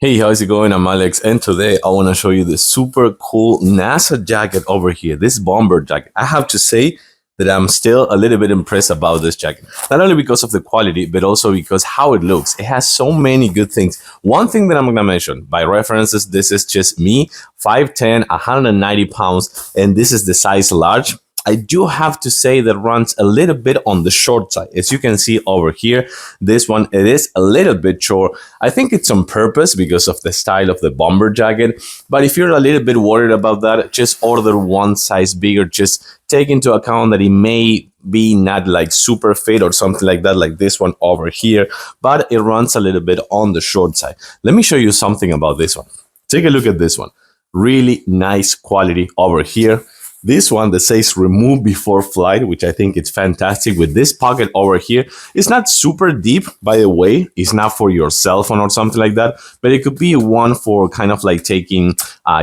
Hey, how's it going? I'm Alex, and today I want to show you this super cool NASA jacket over here, this bomber jacket. I have to say that I'm still a little bit impressed about this jacket. Not only because of the quality, but also because how it looks. It has so many good things. One thing that I'm going to mention, by references, this is just me, 5'10", 190 pounds, and this is the size large. I do have to say that runs a little bit on the short side. As you can see over here, this one, it is a little bit short. I think it's on purpose because of the style of the bomber jacket. But if you're a little bit worried about that, just order one size bigger. Just take into account that it may be not like super fit or something like that, like this one over here, but it runs a little bit on the short side. Let me show you something about this one. Take a look at this one. Really nice quality over here. This one that says remove before flight, which I think it's fantastic with this pocket over here. It's not super deep, by the way. It's not for your cell phone or something like that, but it could be one for kind of like taking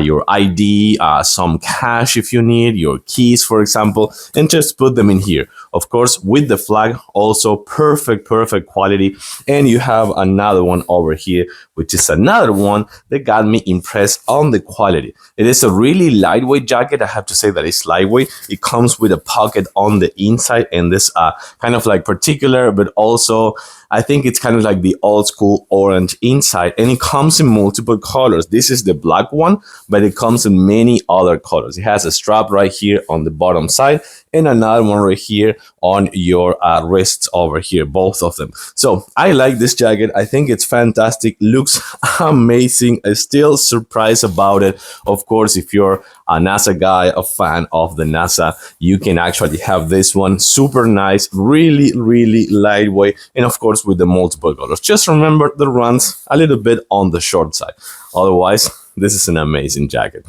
your ID, some cash if you need, your keys, for example, and just put them in here. Of course, with the flag, also perfect quality. And you have another one over here, which is another one that got me impressed on the quality. It is a really lightweight jacket. I have to say that it's lightweight. It comes with a pocket on the inside and this kind of like particular, but also I think it's kind of like the old school orange inside, and it comes in multiple colors. This is the black one, but it comes in many other colors. It has a strap right here on the bottom side and another one right here on your wrists over here, both of them. So I like this jacket. I think it's fantastic, looks amazing. I'm still surprised about it. Of course, if you're a NASA guy, a fan of the NASA, you can actually have this one. Super nice, really lightweight, and of course with the multiple colors. Just remember the runs a little bit on the short side. Otherwise, this is an amazing jacket.